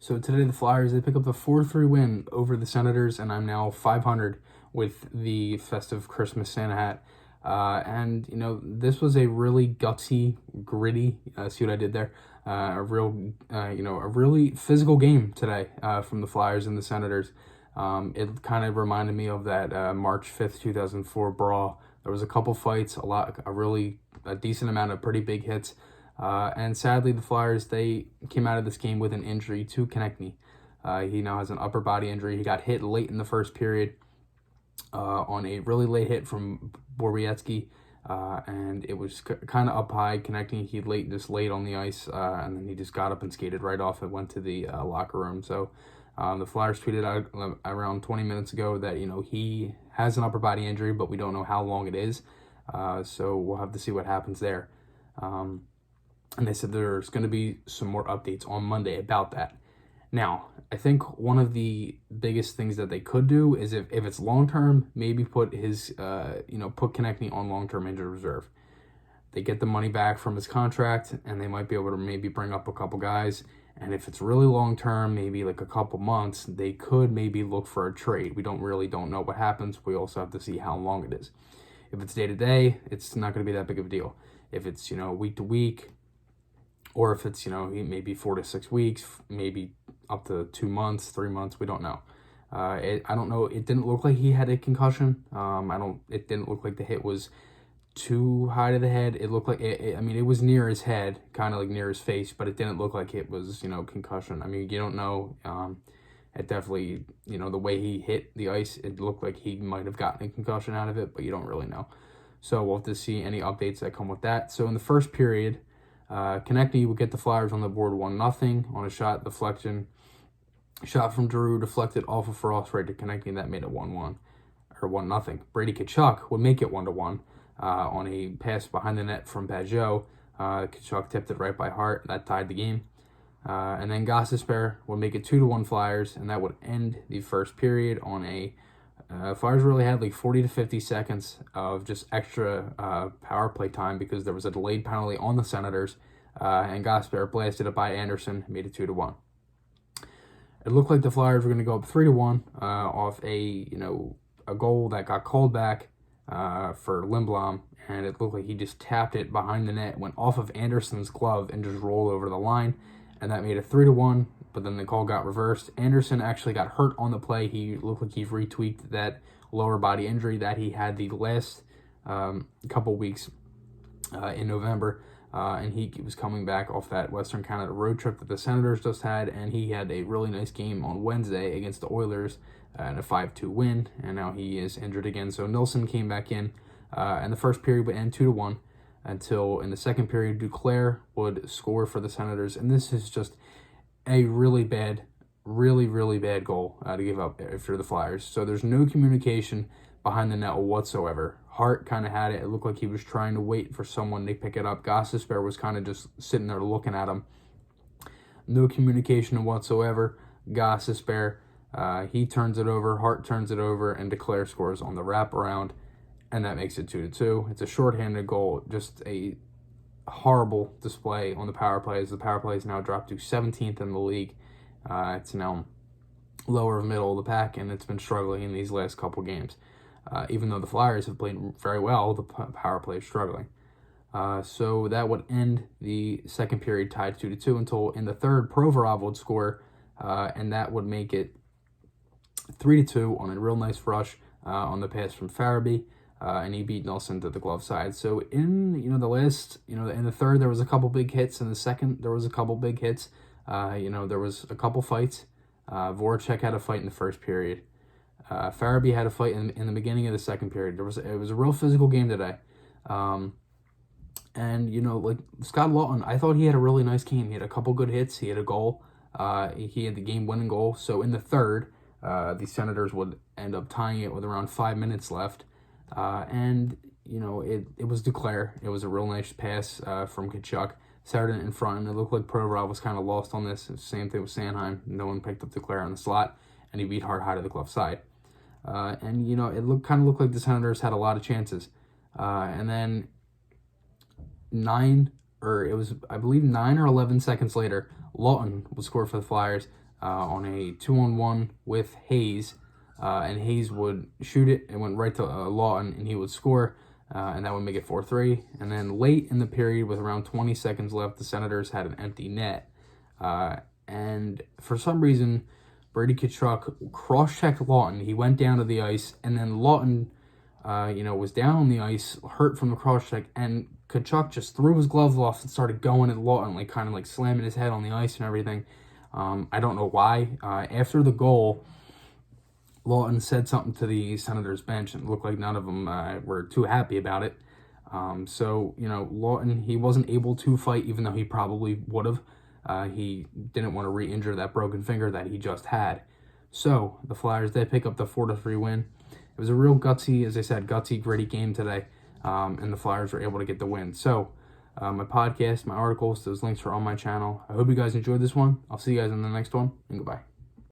So today the Flyers, they pick up the 4-3 win over the Senators, and I'm now 500 with the festive Christmas Santa hat. And, this was a really gutsy, gritty, see what I did there? A really physical game today from the Flyers and the Senators. It kind of reminded me of that March 5th, 2004 brawl. There was a couple fights, a decent amount of pretty big hits. And sadly, the Flyers, they came out of this game with an injury to Konecny. He now has an upper body injury. He got hit late in the first period on a really late hit from Borowiecki, and it was kind of up high. Konecny, he laid on the ice, and then he just got up and skated right off and went to the locker room. So the Flyers tweeted out around 20 minutes ago that, he has an upper body injury, but we don't know how long it is. So we'll have to see what happens there. And they said there's going to be some more updates on Monday about that. Now, I think one of the biggest things that they could do is if it's long-term, maybe put Konecny on long-term injured reserve. They get the money back from his contract, and they might be able to maybe bring up a couple guys. And if it's really long-term, maybe like a couple months, they could maybe look for a trade. We don't know what happens. We also have to see how long it is. If it's day-to-day, it's not going to be that big of a deal. If it's, week-to-week, or if it's, maybe 4 to 6 weeks, maybe up to 2 months, 3 months, we don't know. I don't know. It didn't look like he had a concussion. It didn't look like the hit was too high to the head. It looked like it was near his head, kind of like near his face, but it didn't look like it was, concussion. You don't know. It definitely, the way he hit the ice, it looked like he might have gotten a concussion out of it, but you don't really know. So we'll have to see any updates that come with that. So in the first period, Konecny would get the Flyers on the board 1-0 on a shot deflection. Shot from Giroux deflected off of Frost right to Konecny. That made it 1-1 or 1-0. Brady Tkachuk would make it 1-1 on a pass behind the net from Pajot. Tkachuk tipped it right by Hart. That tied the game. And then Gostisbehere would make it 2-1 Flyers, and that would end the first period on a Flyers really had like 40 to 50 seconds of just extra power play time because there was a delayed penalty on the Senators, and Gostisbehere blasted it by Anderson, made it 2-1. It looked like the Flyers were going to go up 3-1 off a goal that got called back for Lindblom, and it looked like he just tapped it behind the net, went off of Anderson's glove, and just rolled over the line, and that made it 3-1. But then the call got reversed. Anderson actually got hurt on the play. He looked like he retweaked that lower body injury that he had the last couple weeks in November. And he was coming back off that Western Canada road trip that the Senators just had. And he had a really nice game on Wednesday against the Oilers and a 5-2 win. And now he is injured again. So Nilsson came back in. And the first period would end 2-1 until in the second period, Duclair would score for the Senators. And this is just a really bad goal to give up if you're the Flyers. So there's no communication behind the net whatsoever. Hart kind of had it. It looked like he was trying to wait for someone to pick it up. Gostisbehere was kind of just sitting there looking at him. No communication whatsoever. Gostisbehere, he turns it over. Hart turns it over, and Duclair scores on the wraparound, and that makes it 2-2. It's a shorthanded goal. Just a horrible display on the power plays. The power play is now dropped to 17th in the league. It's now lower middle of the pack, and it's been struggling in these last couple games. Even though the Flyers have played very well, the power play is struggling. So that would end the second period tied 2-2 until in the third, Provorov would score, and that would make it 3-2 on a real nice rush on the pass from Farabee. And he beat Nelson to the glove side. So in the last in the third there was a couple big hits. In the second there was a couple big hits. There was a couple fights. Voracek had a fight in the first period. Farabee had a fight in the beginning of the second period. It was a real physical game today. And like Scott Lawton, I thought he had a really nice game. He had a couple good hits. He had a goal. He had the game-winning goal. So in the third, the Senators would end up tying it with around 5 minutes left. And it was Duclair. It was a real nice pass from Tkachuk. Started in front, and it looked like Provorov was kind of lost on this. Same thing with Sanheim. No one picked up Duclair on the slot, and he beat Hart high to the glove side. And it looked like the Senators had a lot of chances. And then 9 or 11 seconds later, Lawton would score for the Flyers. on a 2-on-1 with Hayes, and Hayes would shoot it. It went right to Lawton, and he would score, and that would make it 4-3. And then late in the period, with around 20 seconds left, the Senators had an empty net. And for some reason, Brady Tkachuk cross-checked Lawton. He went down to the ice, and then Lawton, was down on the ice, hurt from the cross-check, and Tkachuk just threw his gloves off and started going at Lawton, like kind of like slamming his head on the ice and everything. I don't know why. After the goal, Lawton said something to the Senators bench, and it looked like none of them were too happy about it. Lawton, he wasn't able to fight, even though he probably would have. He didn't want to re-injure that broken finger that he just had. So the Flyers, they pick up the 4-3 win. It was a real gutsy, as I said, gritty game today, and the Flyers were able to get the win. So my podcast, my articles, those links are on my channel. I hope you guys enjoyed this one. I'll see you guys in the next one, and goodbye.